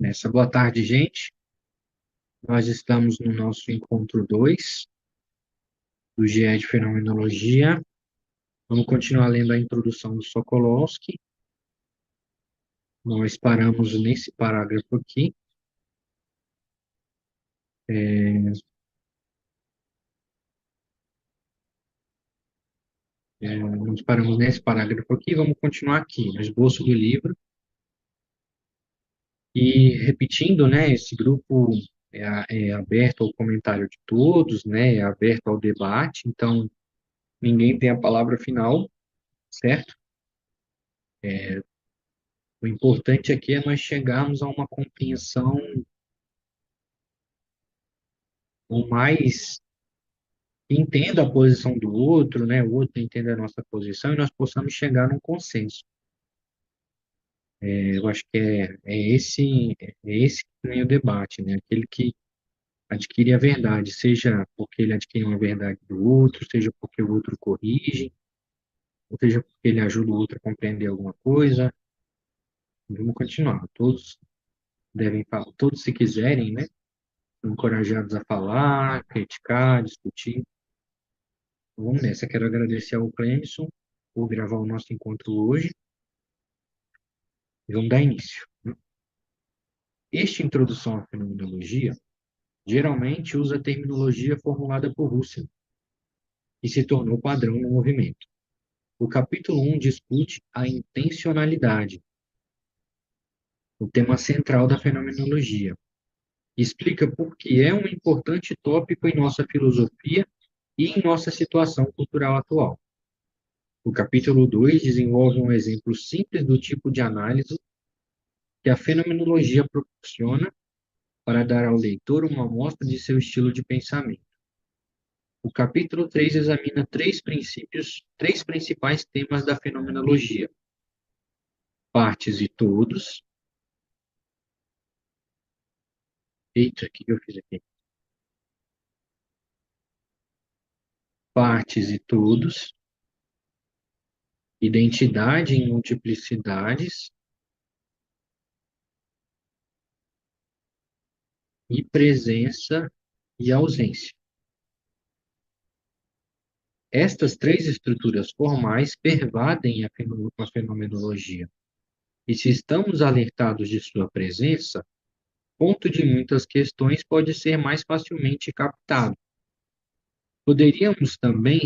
Essa boa tarde, gente. Nós estamos no nosso encontro 2 do GE de Fenomenologia. Vamos continuar lendo a introdução do Sokolowski. Nós paramos nesse parágrafo aqui. Nós paramos nesse parágrafo aqui. Vamos continuar aqui, no esboço do livro. E repetindo, né, esse grupo é aberto ao comentário de todos, né, é aberto ao debate. Então, ninguém tem a palavra final, certo? O importante aqui é nós chegarmos a uma compreensão o mais entenda a posição do outro, né? O outro entenda a nossa posição e nós possamos chegar num consenso. Eu acho que é esse que ganha o debate, né? Aquele que adquire a verdade, seja porque ele adquire uma verdade do outro, seja porque o outro corrige, ou seja porque ele ajuda o outro a compreender alguma coisa. Vamos continuar. Todos devem falar, todos se quiserem, né? Encorajados a falar, criticar, discutir. Vamos nessa. Quero agradecer ao Clemson por gravar o nosso encontro hoje e vamos dar início. Esta introdução à fenomenologia geralmente usa a terminologia formulada por Russell e se tornou padrão no movimento. O capítulo 1 discute a intencionalidade, o tema central da fenomenologia, e explica por que é um importante tópico em nossa filosofia e em nossa situação cultural atual. O capítulo 2 desenvolve um exemplo simples do tipo de análise que a fenomenologia proporciona para dar ao leitor uma amostra de seu estilo de pensamento. O capítulo 3 examina três principais temas da fenomenologia: partes e todos. Eita, o que eu fiz aqui? Partes e todos, identidade em multiplicidades e presença e ausência. Estas três estruturas formais pervadem a fenomenologia. E se estamos alertados de sua presença, ponto de muitas questões pode ser mais facilmente captado. Poderíamos também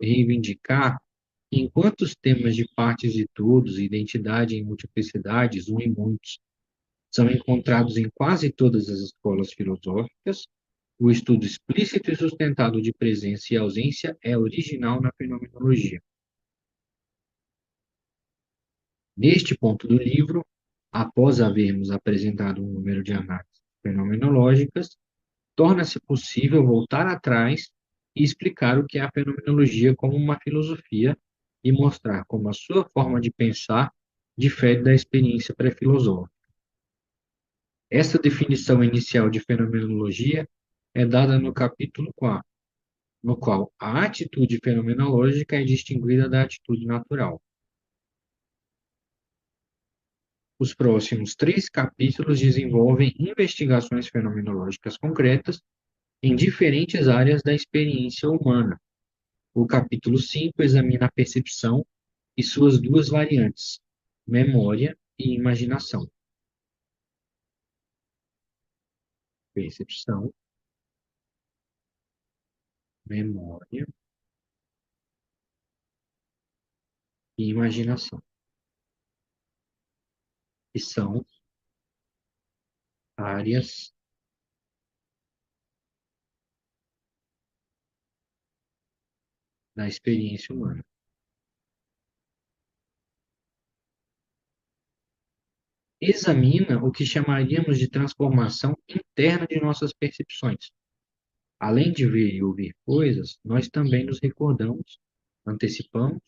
reivindicar que, enquanto os temas de partes de todos, identidade em multiplicidades, um e muitos, são encontrados em quase todas as escolas filosóficas, o estudo explícito e sustentado de presença e ausência é original na fenomenologia. Neste ponto do livro, após havermos apresentado um número de análises fenomenológicas, torna-se possível voltar atrás e explicar o que é a fenomenologia como uma filosofia e mostrar como a sua forma de pensar difere da experiência pré-filosófica. Essa definição inicial de fenomenologia é dada no capítulo 4, no qual a atitude fenomenológica é distinguida da atitude natural. Os próximos 3 capítulos desenvolvem investigações fenomenológicas concretas em diferentes áreas da experiência humana. O capítulo 5 examina a percepção e suas duas variantes, memória e imaginação. Percepção, memória e imaginação, que são áreas da experiência humana. Examina o que chamaríamos de transformação interna de nossas percepções. Além de ver e ouvir coisas, nós também nos recordamos, antecipamos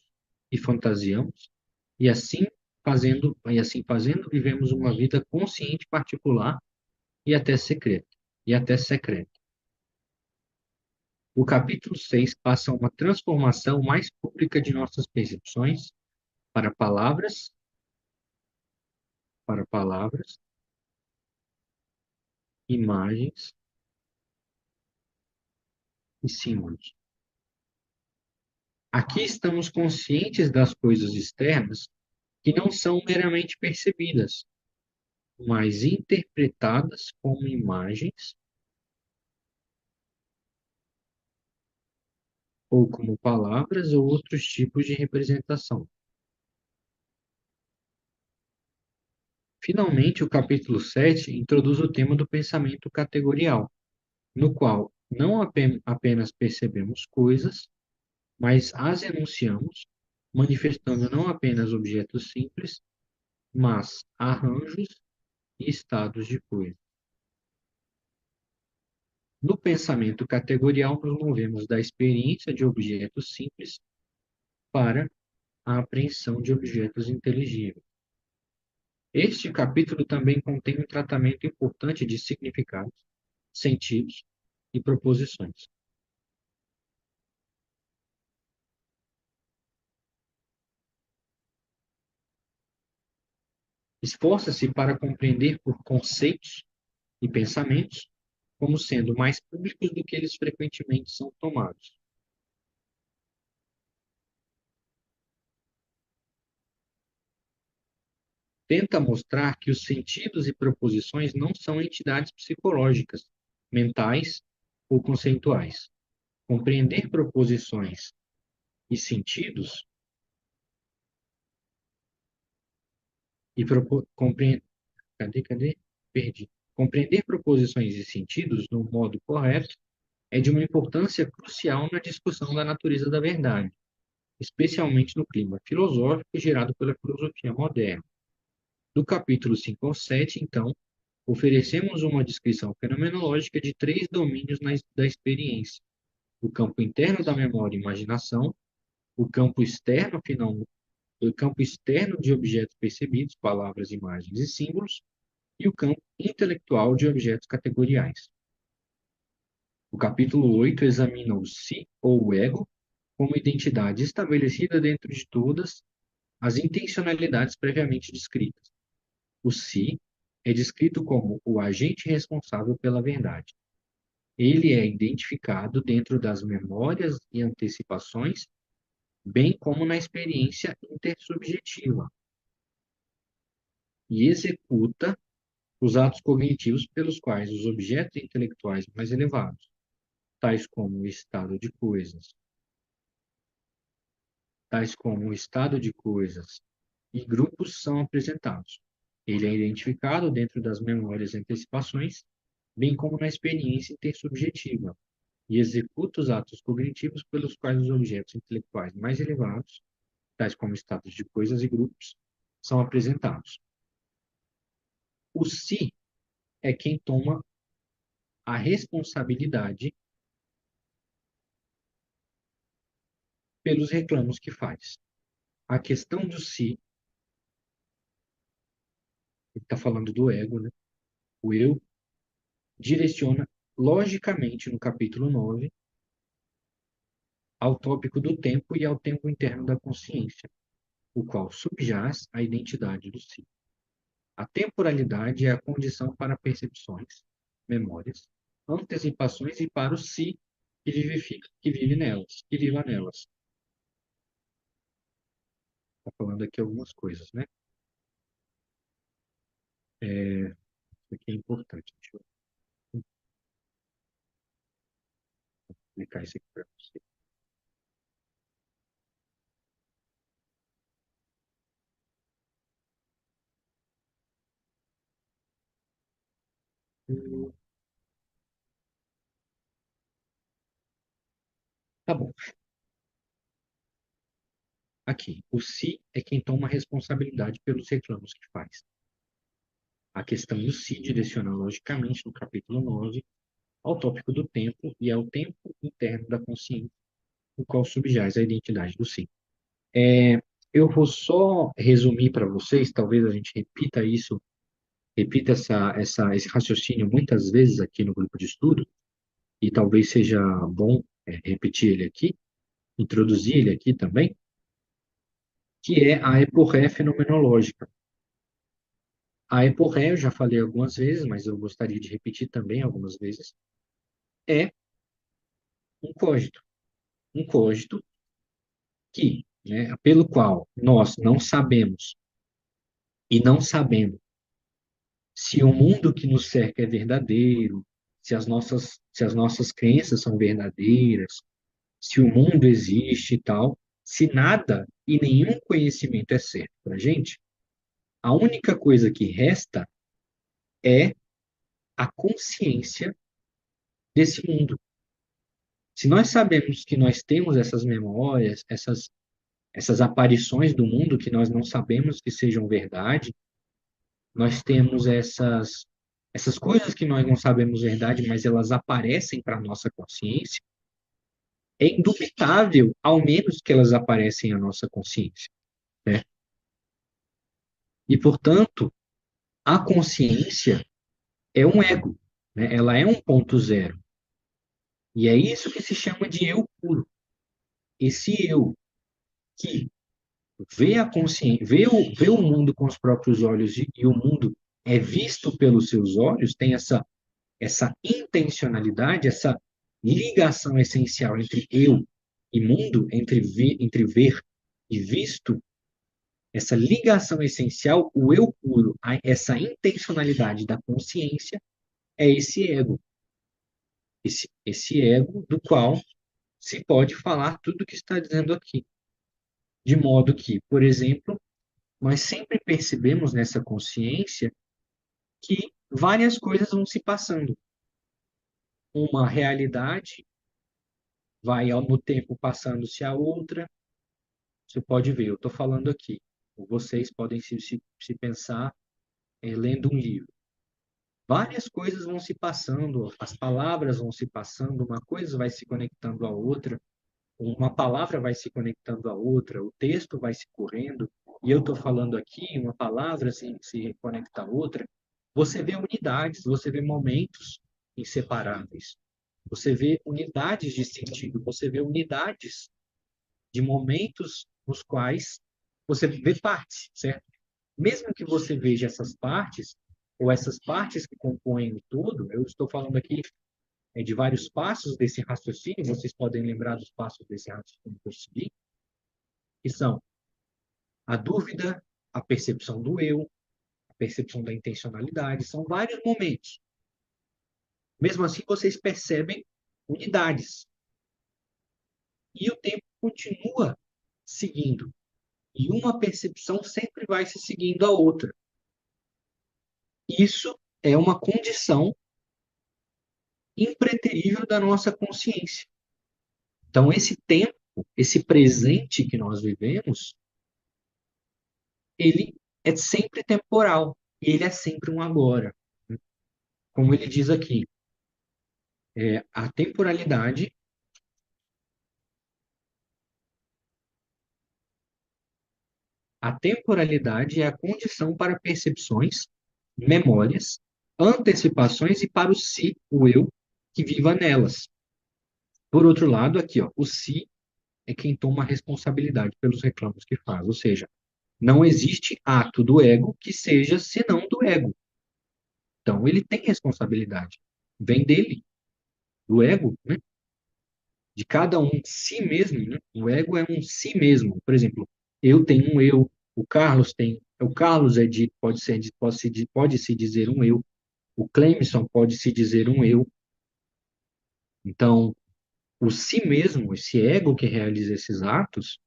e fantasiamos, e assim fazendo, vivemos uma vida consciente particular e até secreta. O capítulo 6 passa a uma transformação mais pública de nossas percepções para palavras, imagens e símbolos. Aqui estamos conscientes das coisas externas que não são meramente percebidas, mas interpretadas como imagens ou como palavras ou outros tipos de representação. Finalmente, o capítulo 7 introduz o tema do pensamento categorial, no qual não apenas percebemos coisas, mas as enunciamos, manifestando não apenas objetos simples, mas arranjos e estados de coisas. No pensamento categorial, nos movemos da experiência de objetos simples para a apreensão de objetos inteligíveis. Este capítulo também contém um tratamento importante de significados, sentidos e proposições. Esforça-se para compreender por conceitos e pensamentos como sendo mais públicos do que eles frequentemente são tomados. Tenta mostrar que os sentidos e proposições não são entidades psicológicas, mentais ou conceituais. Compreender proposições e sentidos e compreender, cadê? Perdi. Compreender proposições e sentidos no modo correto é de uma importância crucial na discussão da natureza da verdade, especialmente no clima filosófico gerado pela filosofia moderna. Do capítulo 5 ao 7, então, oferecemos uma descrição fenomenológica de três domínios da experiência: o campo interno da memória e imaginação, o campo externo, o campo externo de objetos percebidos, palavras, imagens e símbolos, e o campo intelectual de objetos categoriais. O capítulo 8 examina o si, ou o ego, como identidade estabelecida dentro de todas as intencionalidades previamente descritas. O si é descrito como o agente responsável pela verdade. Ele é identificado dentro das memórias e antecipações, bem como na experiência intersubjetiva, e executa os atos cognitivos pelos quais os objetos intelectuais mais elevados, tais como o estado de coisas e grupos são apresentados. Ele é identificado dentro das memórias e antecipações, bem como na experiência intersubjetiva, e executa os atos cognitivos pelos quais os objetos intelectuais mais elevados, tais como estados de coisas e grupos, são apresentados. O si é quem toma a responsabilidade pelos reclamos que faz. A questão do si, ele está falando do ego, né? O eu direciona logicamente no capítulo 9 ao tópico do tempo e ao tempo interno da consciência, o qual subjaz à identidade do si. A temporalidade é a condição para percepções, memórias, antecipações e para o si que vivifica, que vive nelas, que viva nelas. Está falando aqui algumas coisas, né? Isso aqui é importante. Deixa eu explicar isso aqui para você. Tá bom. Aqui, o si é quem toma a responsabilidade pelos reclamos que faz. A questão do si direciona logicamente no capítulo 9 ao tópico do tempo e ao tempo interno da consciência, o qual subjaz a identidade do si. Eu vou só resumir para vocês, talvez a gente repita esse raciocínio muitas vezes aqui no grupo de estudo, e talvez seja bom repetir ele aqui, introduzir ele aqui também, que é a eporré fenomenológica. A eporré, eu já falei algumas vezes, mas eu gostaria de repetir também algumas vezes, é um cogito. Um cogito que, né, pelo qual nós não sabemos e não sabendo se o mundo que nos cerca é verdadeiro, se as nossas crenças são verdadeiras, se o mundo existe e tal, se nada e nenhum conhecimento é certo para a gente, a única coisa que resta é a consciência desse mundo. Se nós sabemos que nós temos essas memórias, essas aparições do mundo que nós não sabemos que sejam verdade, nós temos essas coisas que nós não sabemos verdade, mas elas aparecem para a nossa consciência, é indubitável, ao menos que elas aparecem à nossa consciência, né? E, portanto, a consciência é um ego, né? Ela é um ponto zero. E é isso que se chama de eu puro. Esse eu que vê a consciência, vê o mundo com os próprios olhos e o mundo é visto pelos seus olhos, tem essa intencionalidade, essa ligação essencial entre eu e mundo, entre ver e visto, essa ligação essencial, o eu puro, essa intencionalidade da consciência, é esse ego. Esse ego do qual se pode falar tudo o que está dizendo aqui. De modo que, por exemplo, nós sempre percebemos nessa consciência que várias coisas vão se passando. Uma realidade vai no tempo passando-se a outra. Você pode ver, eu estou falando aqui. Vocês podem se pensar lendo um livro. Várias coisas vão se passando, as palavras vão se passando, uma coisa vai se conectando à outra, uma palavra vai se conectando à outra, o texto vai se correndo, e eu estou falando aqui, uma palavra se conecta à outra. Você vê unidades, você vê momentos inseparáveis, você vê unidades de sentido, você vê unidades de momentos nos quais você vê partes, certo? Mesmo que você veja essas partes, ou essas partes que compõem o todo, eu estou falando aqui de vários passos desse raciocínio, vocês podem lembrar dos passos desse raciocínio que eu segui, que são a dúvida, a percepção do eu, a percepção da intencionalidade, são vários momentos. Mesmo assim, vocês percebem unidades. E o tempo continua seguindo. E uma percepção sempre vai se seguindo a outra. Isso é uma condição impreterível da nossa consciência. Então, esse tempo, esse presente que nós vivemos, ele é sempre temporal. E ele é sempre um agora. Como ele diz aqui, a temporalidade, a temporalidade é a condição para percepções, memórias, antecipações e para o si, o eu, que viva nelas. Por outro lado, aqui, ó, o si é quem toma a responsabilidade pelos reclamos que faz. Ou seja, não existe ato do ego que seja senão do ego. Então, ele tem responsabilidade. Vem dele, do ego, né? De cada um, si mesmo, né? O ego é um si mesmo. Por exemplo, eu tenho um eu, o Carlos tem, o Carlos pode se dizer um eu, o Clemson pode se dizer um eu. Então, o si mesmo, esse ego que realiza esses atos,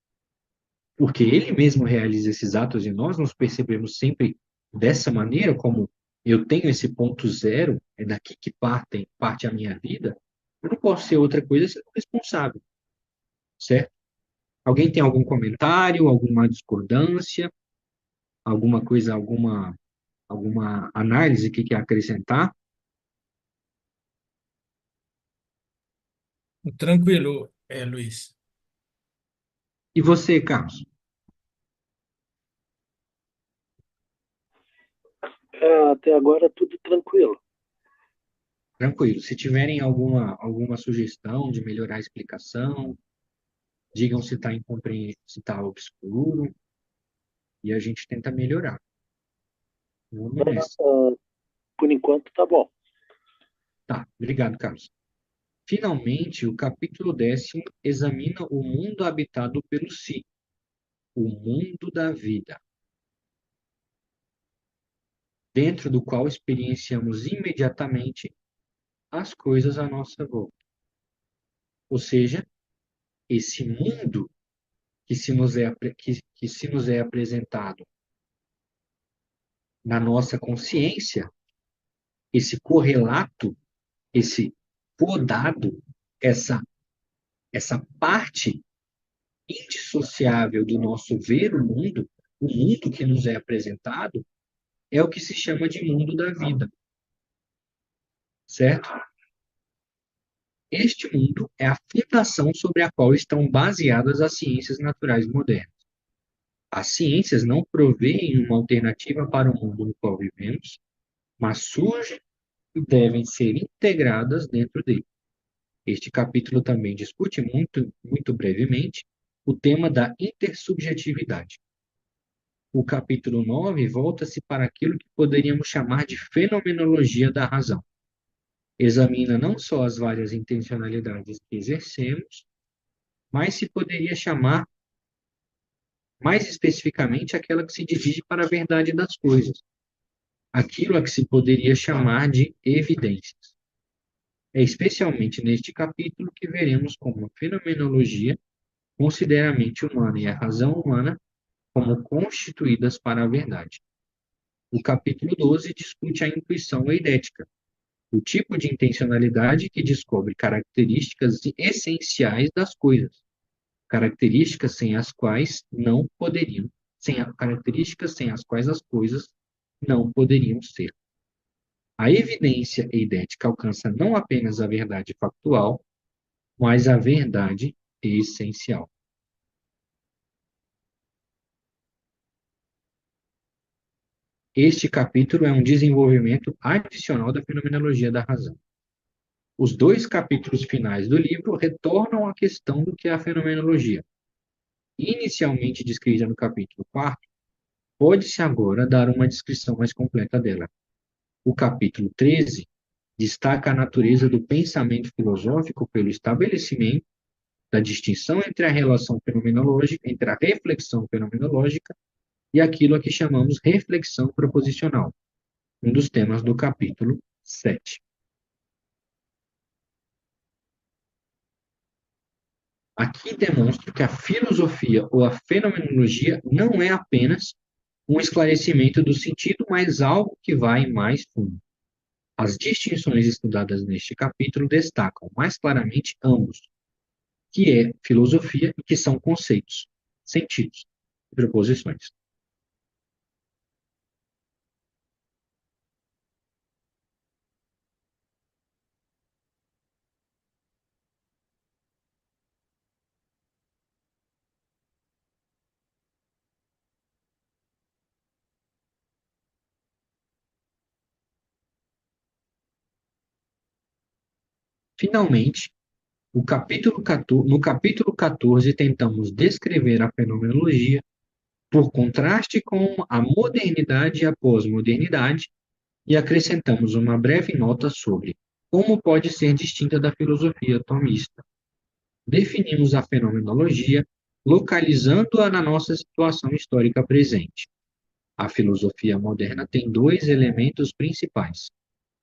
porque ele mesmo realiza esses atos e nós nos percebemos sempre dessa maneira, como eu tenho esse ponto zero, é daqui que parte a minha vida, eu não posso ser outra coisa senão responsável, certo? Alguém tem algum comentário, alguma discordância, alguma coisa, alguma análise que quer acrescentar? Tranquilo, Luiz. E você, Carlos? Até agora tudo tranquilo. Tranquilo. Se tiverem alguma sugestão de melhorar a explicação, digam se está se está obscuro e a gente tenta melhorar. Vamos Não, nessa. por enquanto tá bom. Tá, obrigado, Carlos. Finalmente, o capítulo 10º examina o mundo habitado pelo Si, o mundo da vida, dentro do qual experienciamos imediatamente as coisas à nossa volta. Ou seja, esse mundo que se nos é apresentado na nossa consciência, esse correlato, esse podado, essa, essa parte indissociável do nosso ver o mundo que nos é apresentado, é o que se chama de mundo da vida, certo? Este mundo é a fundação sobre a qual estão baseadas as ciências naturais modernas. As ciências não provêem uma alternativa para o mundo no qual vivemos, mas surgem e devem ser integradas dentro dele. Este capítulo também discute muito brevemente o tema da intersubjetividade. O capítulo 9 volta-se para aquilo que poderíamos chamar de fenomenologia da razão. Examina não só as várias intencionalidades que exercemos, mas se poderia chamar mais especificamente aquela que se dirige para a verdade das coisas, aquilo a que se poderia chamar de evidências. É especialmente neste capítulo que veremos como a fenomenologia considera a mente humana e a razão humana como constituídas para a verdade. O capítulo 12 discute a intuição eidética, o tipo de intencionalidade que descobre características essenciais das coisas, características sem as quais não poderiam, características sem as quais as coisas não poderiam ser. A evidência eidética alcança não apenas a verdade factual, mas a verdade essencial. Este capítulo é um desenvolvimento adicional da fenomenologia da razão. Os dois capítulos finais do livro retornam à questão do que é a fenomenologia. Inicialmente descrita no capítulo 4, pode-se agora dar uma descrição mais completa dela. O capítulo 13 destaca a natureza do pensamento filosófico pelo estabelecimento da distinção entre a relação fenomenológica, entre a reflexão fenomenológica e aquilo a que chamamos reflexão proposicional, um dos temas do capítulo 7. Aqui demonstro que a filosofia ou a fenomenologia não é apenas um esclarecimento do sentido, mas algo que vai mais fundo. As distinções estudadas neste capítulo destacam mais claramente ambos, que é filosofia e que são conceitos, sentidos e proposições. Finalmente, no capítulo 14, tentamos descrever a fenomenologia por contraste com a modernidade e a pós-modernidade e acrescentamos uma breve nota sobre como pode ser distinta da filosofia tomista. Definimos a fenomenologia localizando-a na nossa situação histórica presente. A filosofia moderna tem dois elementos principais: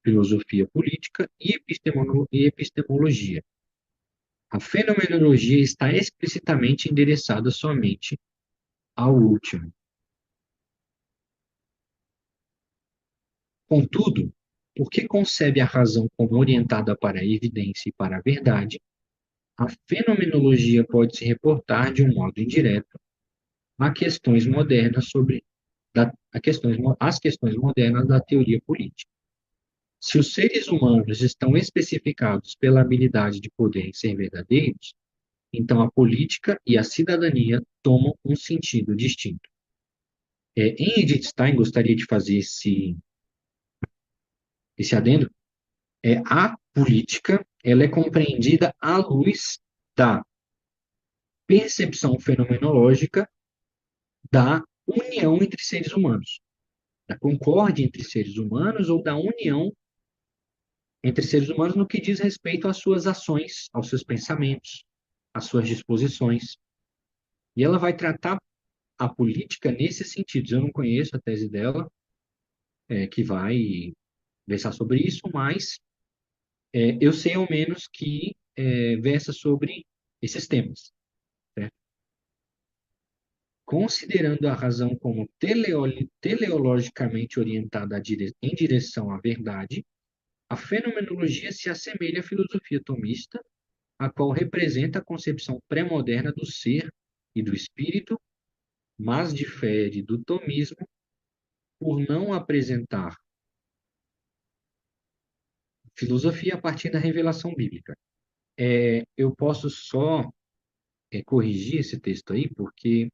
filosofia política e epistemologia. A fenomenologia está explicitamente endereçada somente ao último. Contudo, porque concebe a razão como orientada para a evidência e para a verdade, a fenomenologia pode se reportar de um modo indireto a questões modernas as questões modernas da teoria política. Se os seres humanos estão especificados pela habilidade de poderem ser verdadeiros, então a política e a cidadania tomam um sentido distinto. Em Edith Stein, gostaria de fazer esse adendo. A política ela é compreendida à luz da percepção fenomenológica da união entre seres humanos. da concórdia entre seres humanos ou da união entre seres humanos no que diz respeito às suas ações, aos seus pensamentos, às suas disposições. E ela vai tratar a política nesse sentido. Eu não conheço a tese dela, que vai versar sobre isso, mas eu sei ao menos que versa sobre esses temas, certo? Considerando a razão como teleologicamente orientada em direção à verdade, a fenomenologia se assemelha à filosofia tomista, a qual representa a concepção pré-moderna do ser e do espírito, mas difere do tomismo por não apresentar filosofia a partir da revelação bíblica. Eu posso só corrigir esse texto aí, porque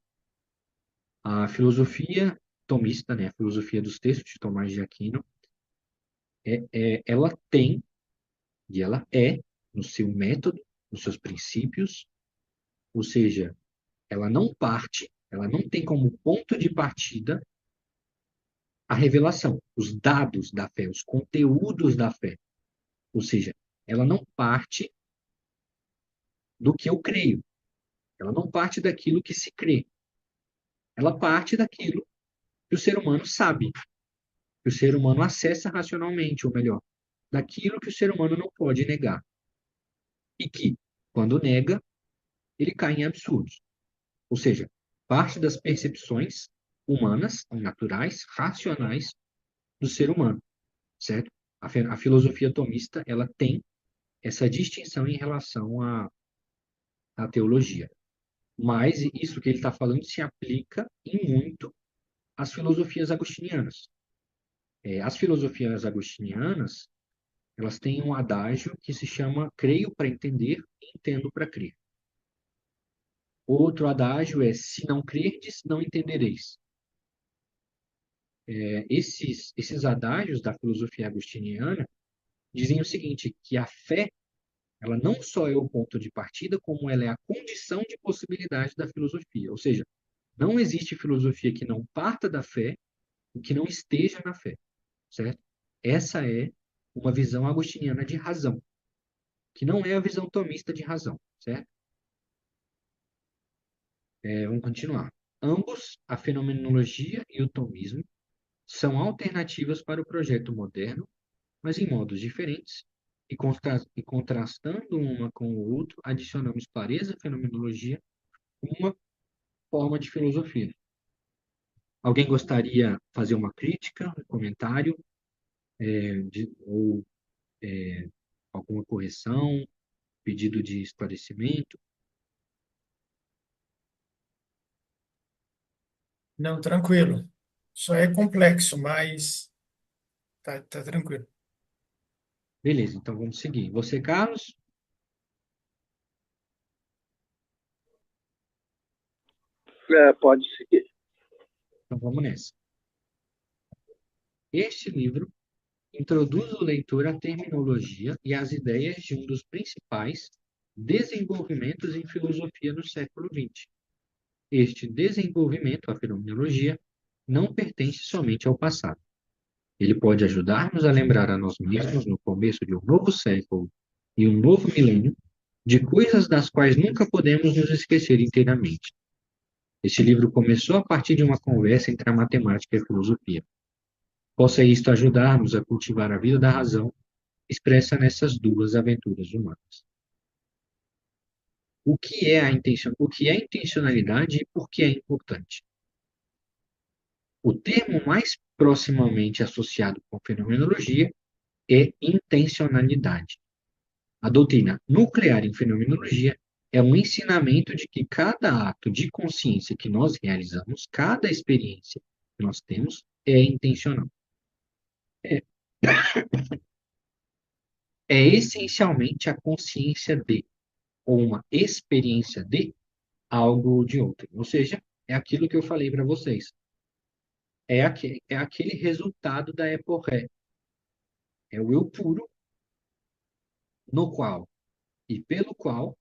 a filosofia tomista, né, a filosofia dos textos de Tomás de Aquino, ela tem, e ela no seu método, nos seus princípios, ou seja, ela não tem como ponto de partida a revelação, os dados da fé, os conteúdos da fé. Ou seja, ela não parte do que eu creio, ela não parte daquilo que se crê, ela parte daquilo que o ser humano sabe, que o ser humano acessa racionalmente, ou melhor, daquilo que o ser humano não pode negar. E que, quando nega, ele cai em absurdos. Ou seja, parte das percepções humanas, naturais, racionais do ser humano, certo? A filosofia tomista, ela tem essa distinção em relação à teologia. Mas isso que ele está falando se aplica em muito às filosofias agostinianas. As filosofias agostinianas, elas têm um adágio que se chama creio para entender e entendo para crer. Outro adágio é se não crerdes, não entendereis. Esses adágios da filosofia agostiniana dizem o seguinte, que a fé, ela não só é o ponto de partida, como ela é a condição de possibilidade da filosofia. Ou seja, não existe filosofia que não parta da fé e que não esteja na fé, certo? Essa é uma visão agostiniana de razão, que não é a visão tomista de razão, certo? Vamos continuar. Ambos, a fenomenologia e o tomismo, são alternativas para o projeto moderno, mas em modos diferentes, e contrastando uma com o outro, adicionamos clareza à fenomenologia como uma forma de filosofia. Alguém gostaria de fazer uma crítica, um comentário, ou alguma correção, pedido de esclarecimento? Não, tranquilo. Só é complexo, mas tá tranquilo. Beleza, então vamos seguir. Você, Carlos? Pode seguir. Então vamos nessa. Este livro introduz o leitor à terminologia e às ideias de um dos principais desenvolvimentos em filosofia no século XX. Este desenvolvimento, a fenomenologia, não pertence somente ao passado. Ele pode ajudar-nos a lembrar a nós mesmos, no começo de um novo século e um novo milênio, de coisas das quais nunca podemos nos esquecer inteiramente. Este livro começou a partir de uma conversa entre a matemática e a filosofia. Possa isto ajudar-nos a cultivar a vida da razão expressa nessas duas aventuras humanas. O que é intencionalidade e por que é importante? O termo mais proximamente associado com fenomenologia é intencionalidade. A doutrina nuclear em fenomenologia é um ensinamento de que cada ato de consciência que nós realizamos, cada experiência que nós temos, é intencional. É essencialmente a consciência de, ou uma experiência de, algo ou de outro. Ou seja, é aquilo que eu falei para vocês. É aquele resultado da eporré. É o eu puro no qual e pelo qual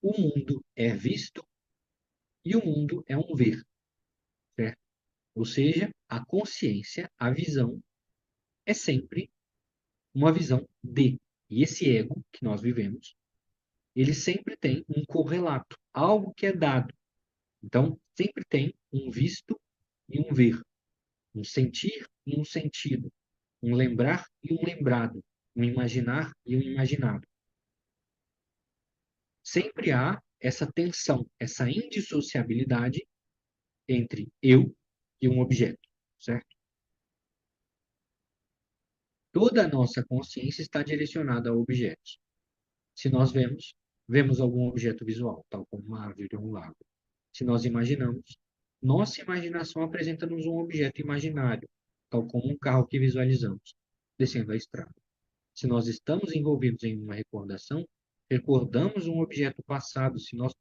o mundo é visto e o mundo é um ver, certo? Ou seja, a consciência, a visão, é sempre uma visão de. E esse ego que nós vivemos, ele sempre tem um correlato, algo que é dado. Então, sempre tem um visto e um ver, um sentir e um sentido, um lembrar e um lembrado, um imaginar e um imaginado. Sempre há essa tensão, essa indissociabilidade entre eu e um objeto, certo? Toda a nossa consciência está direcionada a objetos. Se nós vemos algum objeto visual, tal como uma árvore ou um lago. Se nós imaginamos, nossa imaginação apresenta-nos um objeto imaginário, tal como um carro que visualizamos, descendo a estrada. Se nós estamos envolvidos em uma recordação, recordamos um objeto passado. Se nós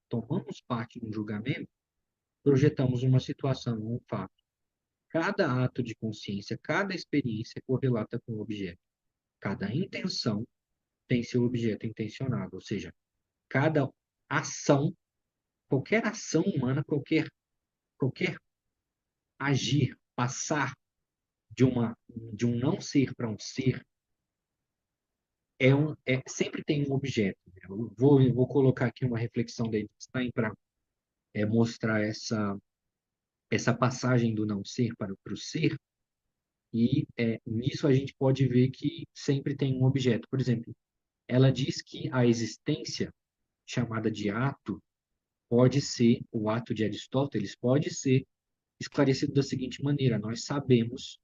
tomamos parte num julgamento, projetamos uma situação, um fato. Cada ato de consciência, cada experiência correlata com o objeto. Cada intenção tem seu objeto intencionado, ou seja, cada ação, qualquer ação humana, qualquer agir, passar de um não ser para um ser, sempre tem um objeto. Eu vou colocar aqui uma reflexão da Einstein para mostrar essa passagem do não ser para o ser, e nisso a gente pode ver que sempre tem um objeto. Por exemplo, ela diz que a existência, chamada de ato, pode ser, o ato de Aristóteles, pode ser esclarecido da seguinte maneira: nós sabemos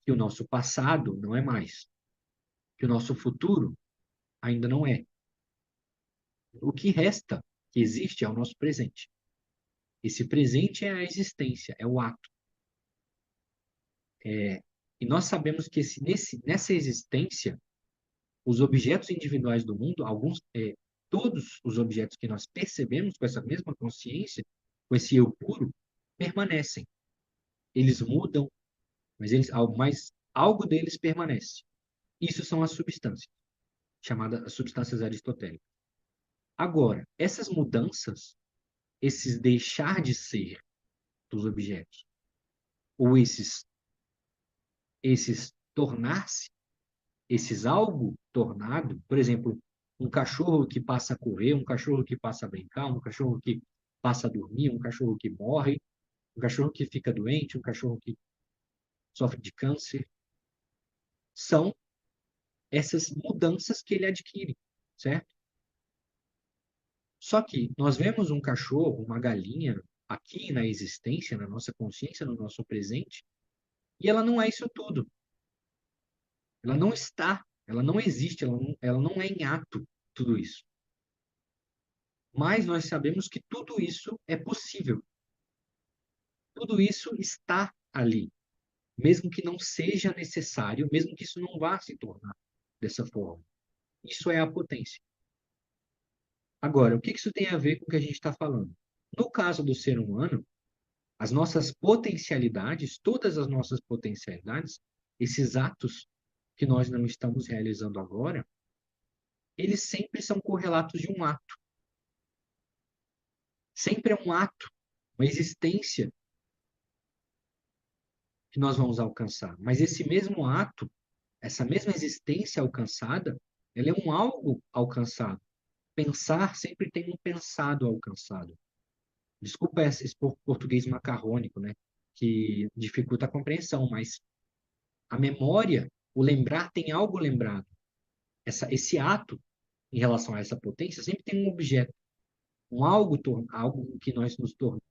que o nosso passado não é mais, que o nosso futuro ainda não é. O que resta, que existe, é o nosso presente. Esse presente é a existência, é o ato. E nós sabemos que nessa existência, os objetos individuais do mundo, todos os objetos que nós percebemos com essa mesma consciência, com esse eu puro, permanecem. Eles mudam, mas algo deles permanece. Isso são as substâncias, chamadas as substâncias aristotélicas. Agora, essas mudanças, esses deixar de ser dos objetos, ou esses tornar-se, esses algo tornado, por exemplo, um cachorro que passa a correr, um cachorro que passa a brincar, um cachorro que passa a dormir, um cachorro que morre, um cachorro que fica doente, um cachorro que sofre de câncer, são essas mudanças que ele adquire, certo? Só que nós vemos um cachorro, uma galinha, aqui na existência, na nossa consciência, no nosso presente, e ela não é isso tudo. Ela não está, ela não existe, ela não é em ato, tudo isso. Mas nós sabemos que tudo isso é possível. Tudo isso está ali, mesmo que não seja necessário, mesmo que isso não vá se tornar dessa forma. Isso é a potência. Agora, o que isso tem a ver com o que a gente está falando? No caso do ser humano, as nossas potencialidades, todas as nossas potencialidades, esses atos que nós não estamos realizando agora, eles sempre são correlatos de um ato. Sempre é um ato, uma existência que nós vamos alcançar. Mas esse mesmo ato, essa mesma existência alcançada, ela é um algo alcançado. Pensar sempre tem um pensado alcançado. Desculpa esse português macarrônico, né? Que dificulta a compreensão, mas a memória, o lembrar tem algo lembrado. Esse ato, em relação a essa potência, sempre tem um objeto, algo que nós nos tornamos.